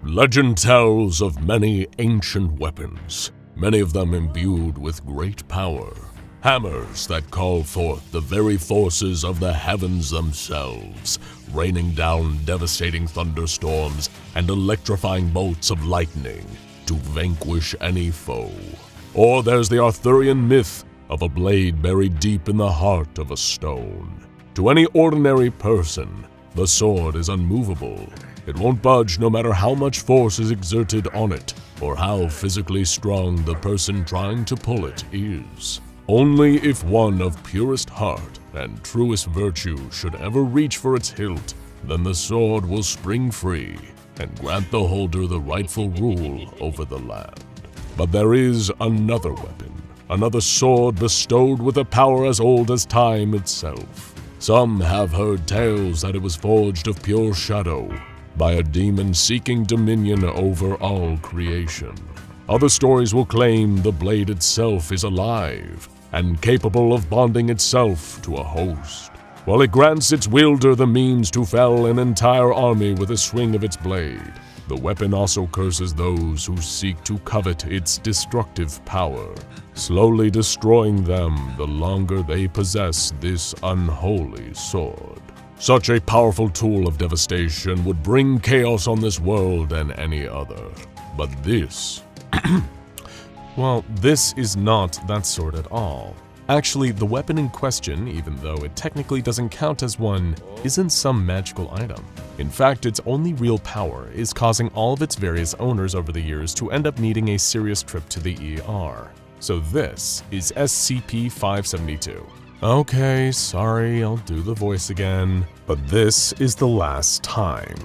Legend tells of many ancient weapons, many of them imbued with great power. Hammers that call forth the very forces of the heavens themselves, raining down devastating thunderstorms and electrifying bolts of lightning to vanquish any foe. Or there's the Arthurian myth of a blade buried deep in the heart of a stone. To any ordinary person, the sword is unmovable. It won't budge no matter how much force is exerted on it, or how physically strong the person trying to pull it is. Only if one of purest heart and truest virtue should ever reach for its hilt, then the sword will spring free and grant the holder the rightful rule over the land. But there is another weapon, another sword bestowed with a power as old as time itself. Some have heard tales that it was forged of pure shadow, by a demon seeking dominion over all creation. Other stories will claim the blade itself is alive and capable of bonding itself to a host, while it grants its wielder the means to fell an entire army with a swing of its blade. The weapon also curses those who seek to covet its destructive power, slowly destroying them the longer they possess this unholy sword. Such a powerful tool of devastation would bring chaos on this world and any other. But this... well, this is not that sword at all. Actually, the weapon in question, even though it technically doesn't count as one, isn't some magical item. In fact, its only real power is causing all of its various owners over the years to end up needing a serious trip to the ER. So this is SCP-572. Okay, sorry, I'll do the voice again, but this is the last time.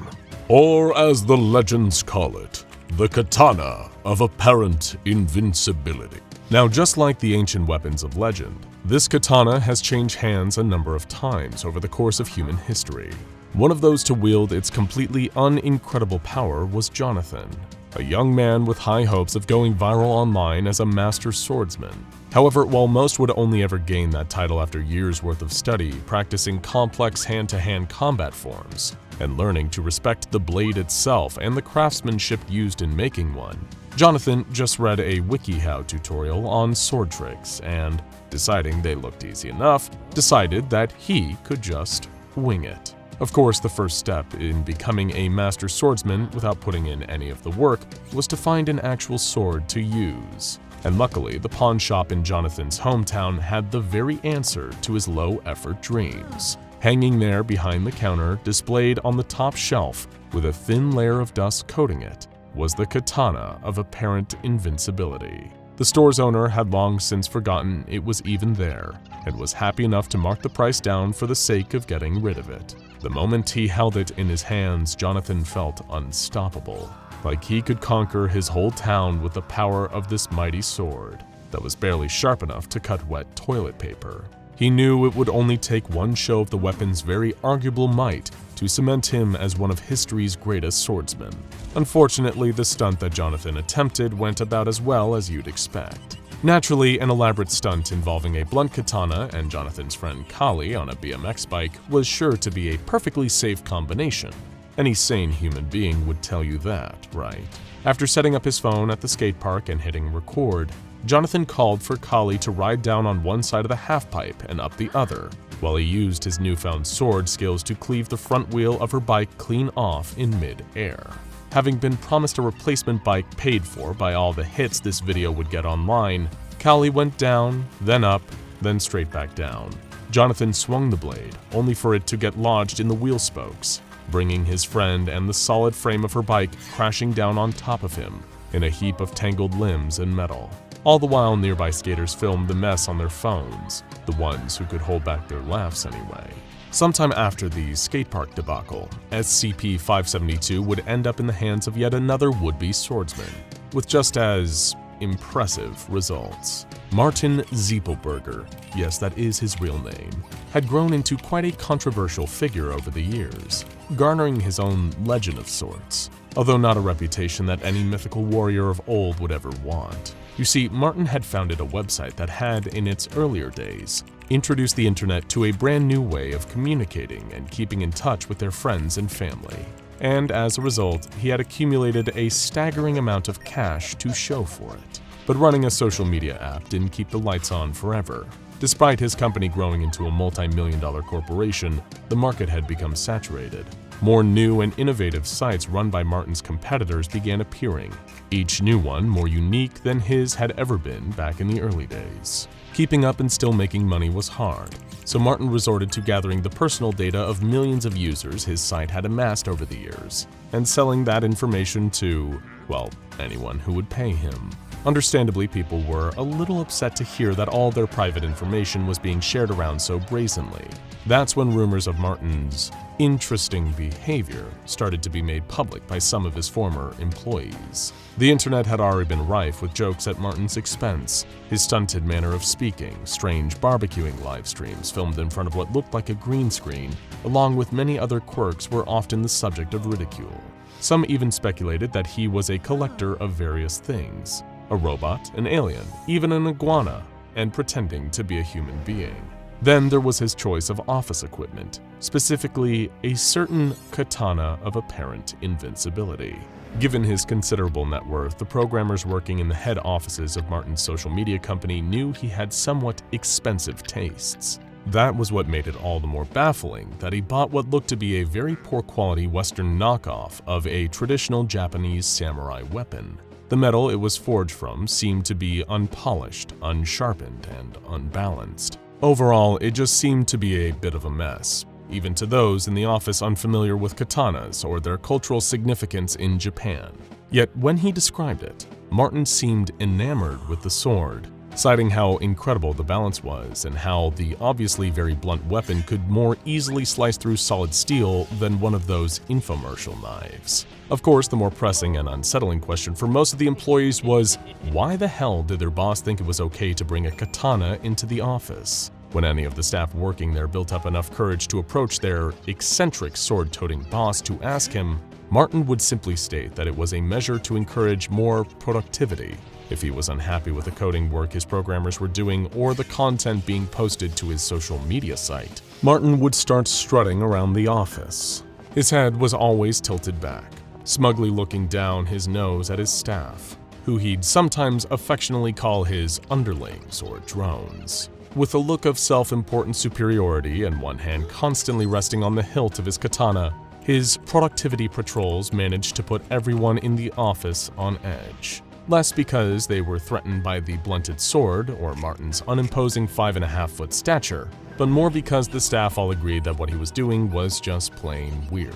Or as the legends call it, the Katana of Apparent Invincibility. Now, just like the ancient weapons of legend, this katana has changed hands a number of times over the course of human history. One of those to wield its completely unincredible power was Jonathan, a young man with high hopes of going viral online as a master swordsman. However, while most would only ever gain that title after years' worth of study, practicing complex hand-to-hand combat forms, and learning to respect the blade itself and the craftsmanship used in making one, Jonathan just read a WikiHow tutorial on sword tricks and, deciding they looked easy enough, decided that he could just wing it. Of course, the first step in becoming a master swordsman without putting in any of the work was to find an actual sword to use. And luckily, the pawn shop in Jonathan's hometown had the very answer to his low-effort dreams. Hanging there behind the counter, displayed on the top shelf with a thin layer of dust coating it, was the Katana of Apparent Invincibility. The store's owner had long since forgotten it was even there, and was happy enough to mark the price down for the sake of getting rid of it. The moment he held it in his hands, Jonathan felt unstoppable, like he could conquer his whole town with the power of this mighty sword that was barely sharp enough to cut wet toilet paper. He knew it would only take one show of the weapon's very arguable might to cement him as one of history's greatest swordsmen. Unfortunately, the stunt that Jonathan attempted went about as well as you'd expect. Naturally, an elaborate stunt involving a blunt katana and Jonathan's friend Kali on a BMX bike was sure to be a perfectly safe combination. Any sane human being would tell you that, right? After setting up his phone at the skate park and hitting record, Jonathan called for Kali to ride down on one side of the half-pipe and up the other, while he used his newfound sword skills to cleave the front wheel of her bike clean off in mid-air. Having been promised a replacement bike paid for by all the hits this video would get online, Kali went down, then up, then straight back down. Jonathan swung the blade, only for it to get lodged in the wheel spokes, bringing his friend and the solid frame of her bike crashing down on top of him in a heap of tangled limbs and metal. All the while, nearby skaters filmed the mess on their phones, the ones who could hold back their laughs anyway. Sometime after the skatepark debacle, SCP-572 would end up in the hands of yet another would-be swordsman, with just as impressive results. Martin Ziepelberger, yes, that is his real name, had grown into quite a controversial figure over the years, garnering his own legend of sorts, although not a reputation that any mythical warrior of old would ever want. You see, Martin had founded a website that had, in its earlier days, introduced the internet to a brand new way of communicating and keeping in touch with their friends and family. and as a result, he had accumulated a staggering amount of cash to show for it. But running a social media app didn't keep the lights on forever. Despite his company growing into a multi-million-dollar corporation, the market had become saturated. More new and innovative sites run by Martin's competitors began appearing, each new one more unique than his had ever been back in the early days. Keeping up and still making money was hard, so Martin resorted to gathering the personal data of millions of users his site had amassed over the years, and selling that information to, well, anyone who would pay him. Understandably, people were a little upset to hear that all their private information was being shared around so brazenly. That's when rumors of Martin's interesting behavior started to be made public by some of his former employees. The internet had already been rife with jokes at Martin's expense. His stunted manner of speaking, strange barbecuing live streams filmed in front of what looked like a green screen, along with many other quirks were often the subject of ridicule. Some even speculated that he was a collector of various things. A robot, an alien, even an iguana, and pretending to be a human being. Then there was his choice of office equipment, specifically a certain Katana of Apparent Invincibility. Given his considerable net worth, the programmers working in the head offices of Martin's social media company knew he had somewhat expensive tastes. That was what made it all the more baffling that he bought what looked to be a very poor quality Western knockoff of a traditional Japanese samurai weapon. The metal it was forged from seemed to be unpolished, unsharpened, and unbalanced. Overall, it just seemed to be a bit of a mess, even to those in the office unfamiliar with katanas or their cultural significance in Japan. Yet when he described it, Martin seemed enamored with the sword, citing how incredible the balance was and how the obviously very blunt weapon could more easily slice through solid steel than one of those infomercial knives. Of course, the more pressing and unsettling question for most of the employees was, why the hell did their boss think it was okay to bring a katana into the office? When any of the staff working there built up enough courage to approach their eccentric sword-toting boss to ask him, Martin would simply state that it was a measure to encourage more productivity. If he was unhappy with the coding work his programmers were doing or the content being posted to his social media site, Martin would start strutting around the office. His head was always tilted back, smugly looking down his nose at his staff, who he'd sometimes affectionately call his underlings or drones. With a look of self-important superiority and one hand constantly resting on the hilt of his katana, his productivity patrols managed to put everyone in the office on edge. Less because they were threatened by the blunted sword or Martin's unimposing 5.5-foot stature, but more because the staff all agreed that what he was doing was just plain weird.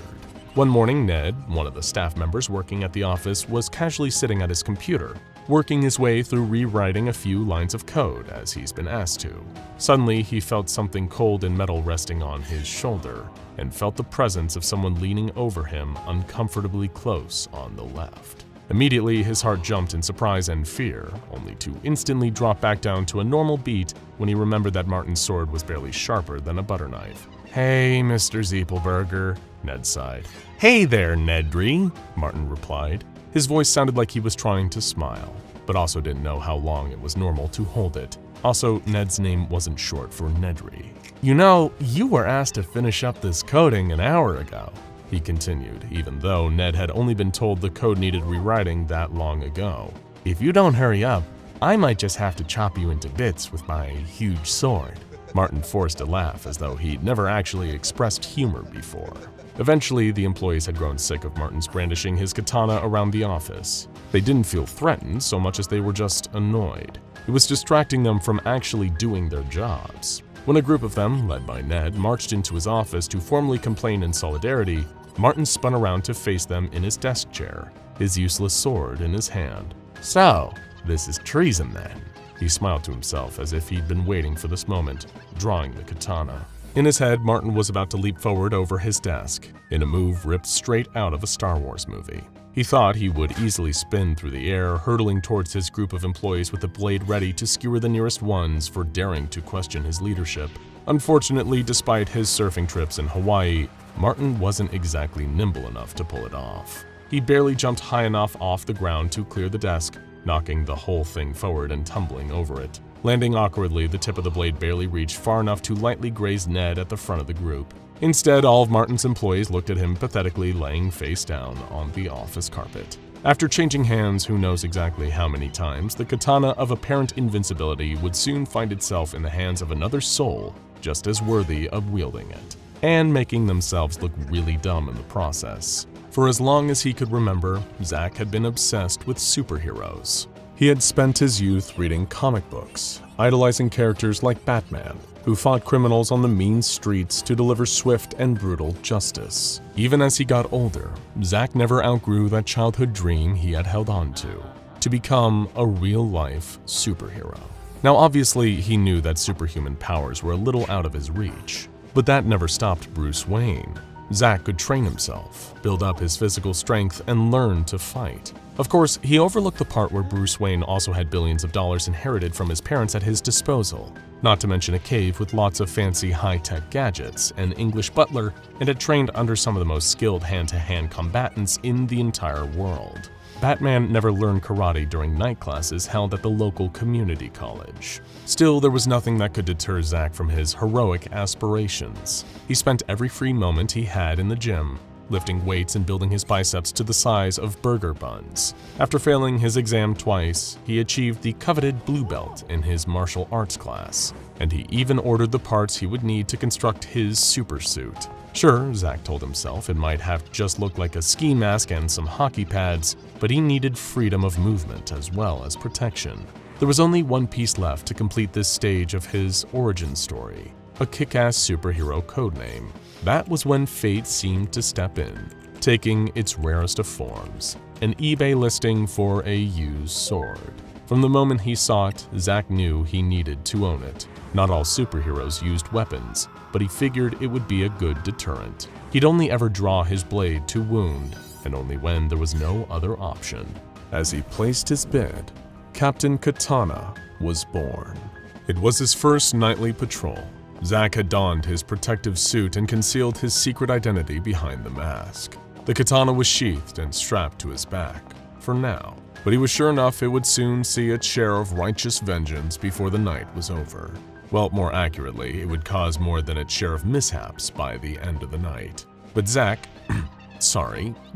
One morning, Ned, one of the staff members working at the office, was casually sitting at his computer, working his way through rewriting a few lines of code as he's been asked to. Suddenly, he felt something cold and metal resting on his shoulder, and felt the presence of someone leaning over him uncomfortably close on the left. Immediately, his heart jumped in surprise and fear, only to instantly drop back down to a normal beat when he remembered that Martin's sword was barely sharper than a butter knife. "Hey, Mr. Zeepelberger," Ned sighed. "Hey there, Nedry," Martin replied. His voice sounded like he was trying to smile, but also didn't know how long it was normal to hold it. Also, Ned's name wasn't short for Nedry. "You know, you were asked to finish up this coding an hour ago," he continued, even though Ned had only been told the code needed rewriting that long ago. "If you don't hurry up, I might just have to chop you into bits with my huge sword." Martin forced a laugh as though he'd never actually expressed humor before. Eventually, the employees had grown sick of Martin's brandishing his katana around the office. They didn't feel threatened so much as they were just annoyed. It was distracting them from actually doing their jobs. When a group of them, led by Ned, marched into his office to formally complain in solidarity, Martin spun around to face them in his desk chair, his useless sword in his hand. "So, this is treason then?" He smiled to himself as if he'd been waiting for this moment, drawing the katana. In his head, Martin was about to leap forward over his desk, in a move ripped straight out of a Star Wars movie. He thought he would easily spin through the air, hurtling towards his group of employees with the blade ready to skewer the nearest ones for daring to question his leadership. Unfortunately, despite his surfing trips in Hawaii, Martin wasn't exactly nimble enough to pull it off. He barely jumped high enough off the ground to clear the desk, knocking the whole thing forward and tumbling over it. Landing awkwardly, the tip of the blade barely reached far enough to lightly graze Ned at the front of the group. Instead, all of Martin's employees looked at him pathetically laying face down on the office carpet. After changing hands who knows exactly how many times, the Katana of Apparent Invincibility would soon find itself in the hands of another soul just as worthy of wielding it, and making themselves look really dumb in the process. For as long as he could remember, Zack had been obsessed with superheroes. He had spent his youth reading comic books, idolizing characters like Batman, who fought criminals on the mean streets to deliver swift and brutal justice. Even as he got older, Zack never outgrew that childhood dream he had held on to become a real-life superhero. Now obviously, he knew that superhuman powers were a little out of his reach, but that never stopped Bruce Wayne. Zack could train himself, build up his physical strength, and learn to fight. Of course, he overlooked the part where Bruce Wayne also had billions of dollars inherited from his parents at his disposal, not to mention a cave with lots of fancy high-tech gadgets, an English butler, and had trained under some of the most skilled hand-to-hand combatants in the entire world. Batman never learned karate during night classes held at the local community college. Still, there was nothing that could deter Zack from his heroic aspirations. He spent every free moment he had in the gym, lifting weights and building his biceps to the size of burger buns. After failing his exam twice, he achieved the coveted blue belt in his martial arts class, and he even ordered the parts he would need to construct his super suit. Sure, Zack told himself it might have just looked like a ski mask and some hockey pads, but he needed freedom of movement as well as protection. There was only one piece left to complete this stage of his origin story, a kick-ass superhero codename. That was when fate seemed to step in, taking its rarest of forms, an eBay listing for a used sword. From the moment he saw it, Zack knew he needed to own it. Not all superheroes used weapons, but he figured it would be a good deterrent. He'd only ever draw his blade to wound, and only when there was no other option. As he placed his bid, Captain Katana was born. It was his first nightly patrol. Zack had donned his protective suit and concealed his secret identity behind the mask. The katana was sheathed and strapped to his back, for now, but he was sure enough it would soon see its share of righteous vengeance before the night was over. Well, more accurately, it would cause more than its share of mishaps by the end of the night. But Zack,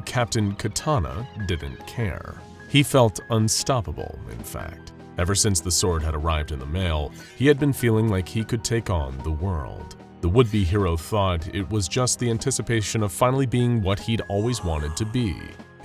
Captain Katana didn't care. He felt unstoppable, in fact. Ever since the sword had arrived in the mail, he had been feeling like he could take on the world. The would-be hero thought it was just the anticipation of finally being what he'd always wanted to be,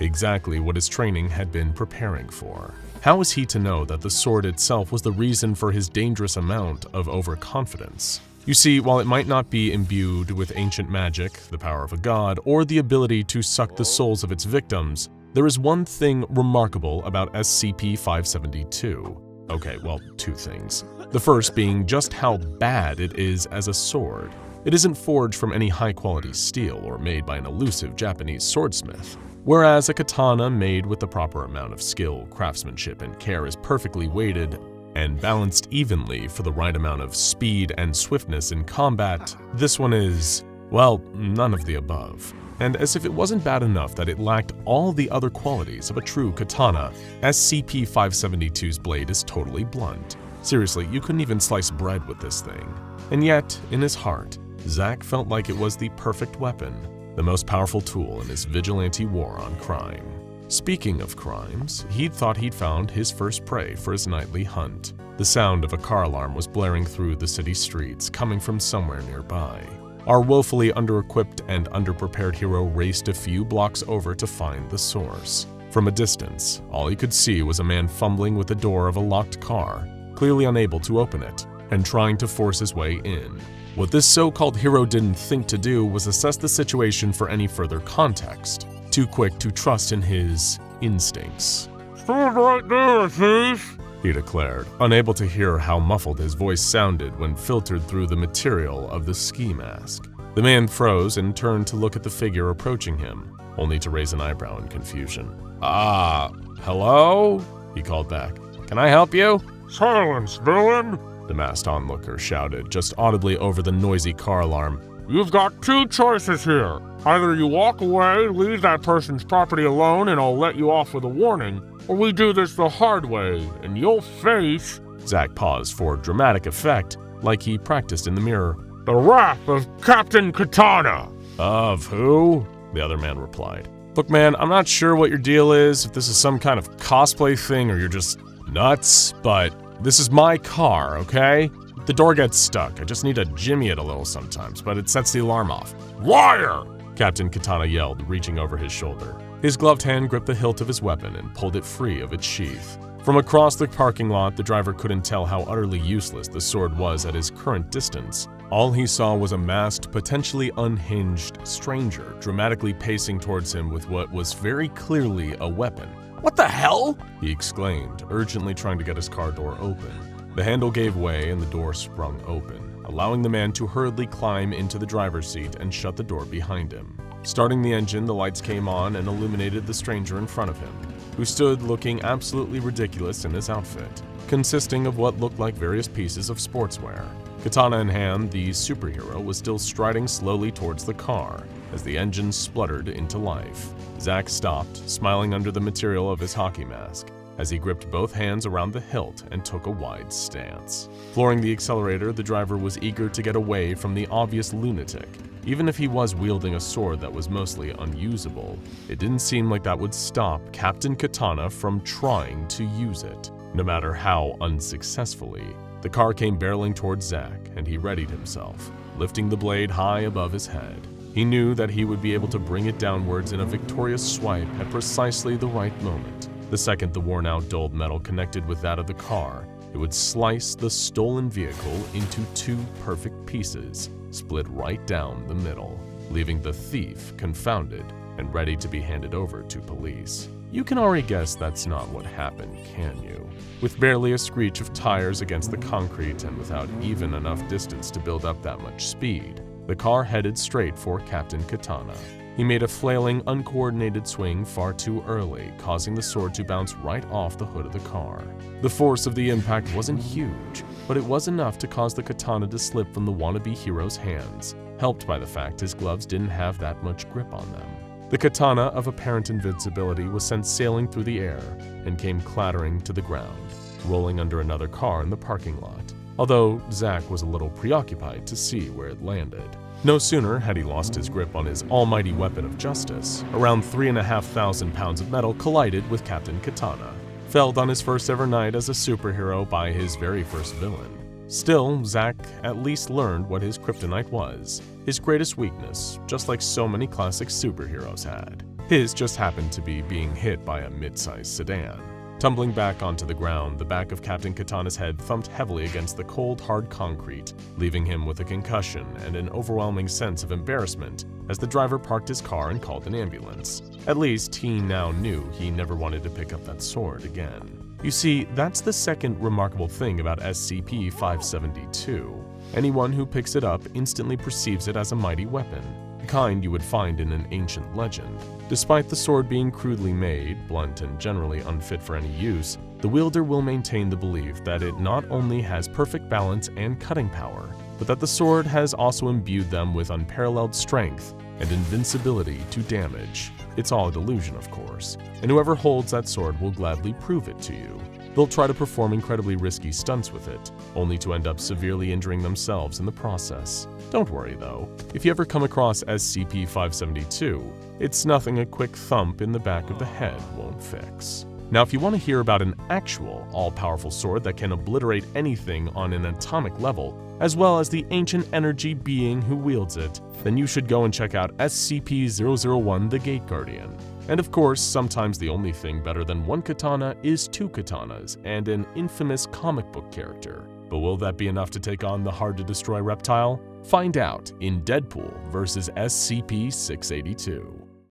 exactly what his training had been preparing for. How was he to know that the sword itself was the reason for his dangerous amount of overconfidence? You see, while it might not be imbued with ancient magic, the power of a god, or the ability to suck the souls of its victims, there is one thing remarkable about SCP-572. Okay, well, two things. The first being just how bad it is as a sword. It isn't forged from any high-quality steel or made by an elusive Japanese swordsmith. Whereas a katana made with the proper amount of skill, craftsmanship, and care is perfectly weighted and balanced evenly for the right amount of speed and swiftness in combat, this one is, well, none of the above. And as if it wasn't bad enough that it lacked all the other qualities of a true katana, SCP-572's blade is totally blunt. Seriously, you couldn't even slice bread with this thing. And yet, in his heart, Zack felt like it was the perfect weapon, the most powerful tool in his vigilante war on crime. Speaking of crimes, he'd thought he'd found his first prey for his nightly hunt. The sound of a car alarm was blaring through the city streets, coming from somewhere nearby. Our woefully under-equipped and underprepared hero raced a few blocks over to find the source. From a distance, all he could see was a man fumbling with the door of a locked car, clearly unable to open it, and trying to force his way in. What this so-called hero didn't think to do was assess the situation for any further context, too quick to trust in his instincts. "Stand right there, thief!" he declared, unable to hear how muffled his voice sounded when filtered through the material of the ski mask. The man froze and turned to look at the figure approaching him, only to raise an eyebrow in confusion. Hello?" he called back. "Can I help you?" "Silence, villain!" the masked onlooker shouted, just audibly over the noisy car alarm. "You've got two choices here. Either you walk away, leave that person's property alone, and I'll let you off with a warning, or we do this the hard way, and you'll face—" Zack paused for dramatic effect, like he practiced in the mirror. The wrath of Captain Katana. Of who? The other man replied. Look, man, I'm not sure what your deal is, if this is some kind of cosplay thing or you're just nuts, but this is my car, okay? The door gets stuck. I just need to jimmy it a little sometimes, but it sets the alarm off. Liar! Captain Katana yelled, reaching over his shoulder. His gloved hand gripped the hilt of his weapon and pulled it free of its sheath. From across the parking lot, the driver couldn't tell how utterly useless the sword was at his current distance. All he saw was a masked, potentially unhinged stranger dramatically pacing towards him with what was very clearly a weapon. "What the hell?" he exclaimed, urgently trying to get his car door open. The handle gave way and the door sprung open, allowing the man to hurriedly climb into the driver's seat and shut the door behind him. Starting the engine, the lights came on and illuminated the stranger in front of him, who stood looking absolutely ridiculous in his outfit, consisting of what looked like various pieces of sportswear. Katana in hand, the superhero was still striding slowly towards the car as the engine spluttered into life. Zack stopped, smiling under the material of his hockey mask, as he gripped both hands around the hilt and took a wide stance. Flooring the accelerator, the driver was eager to get away from the obvious lunatic. Even if he was wielding a sword that was mostly unusable, it didn't seem like that would stop Captain Katana from trying to use it, no matter how unsuccessfully. The car came barreling towards Zack, and he readied himself, lifting the blade high above his head. He knew that he would be able to bring it downwards in a victorious swipe at precisely the right moment. The second the worn-out dulled metal connected with that of the car, it would slice the stolen vehicle into two perfect pieces, split right down the middle, leaving the thief confounded and ready to be handed over to police. You can already guess that's not what happened, can you? With barely a screech of tires against the concrete and without even enough distance to build up that much speed, the car headed straight for Captain Katana. He made a flailing, uncoordinated swing far too early, causing the sword to bounce right off the hood of the car. The force of the impact wasn't huge, but it was enough to cause the katana to slip from the wannabe hero's hands, helped by the fact his gloves didn't have that much grip on them. The Katana of Apparent Invincibility was sent sailing through the air and came clattering to the ground, rolling under another car in the parking lot, although Zack was a little preoccupied to see where it landed. No sooner had he lost his grip on his almighty weapon of justice, around 3,500 pounds of metal collided with Captain Katana, felled on his first ever night as a superhero by his very first villain. Still, Zack at least learned what his kryptonite was, his greatest weakness, just like so many classic superheroes had. His just happened to be being hit by a mid-sized sedan. Tumbling back onto the ground, the back of Captain Katana's head thumped heavily against the cold, hard concrete, leaving him with a concussion and an overwhelming sense of embarrassment as the driver parked his car and called an ambulance. At least he now knew he never wanted to pick up that sword again. You see, that's the second remarkable thing about SCP-572. Anyone who picks it up instantly perceives it as a mighty weapon, the kind you would find in an ancient legend. Despite the sword being crudely made, blunt and generally unfit for any use, the wielder will maintain the belief that it not only has perfect balance and cutting power, but that the sword has also imbued them with unparalleled strength and invincibility to damage. It's all a delusion, of course, and whoever holds that sword will gladly prove it to you. They'll try to perform incredibly risky stunts with it, only to end up severely injuring themselves in the process. Don't worry though, if you ever come across SCP-572, it's nothing a quick thump in the back of the head won't fix. Now, if you want to hear about an actual all-powerful sword that can obliterate anything on an atomic level, as well as the ancient energy being who wields it, then you should go and check out SCP-001 The Gate Guardian. And of course, sometimes the only thing better than one katana is two katanas and an infamous comic book character. But will that be enough to take on the hard-to-destroy reptile? Find out in Deadpool vs. SCP-682.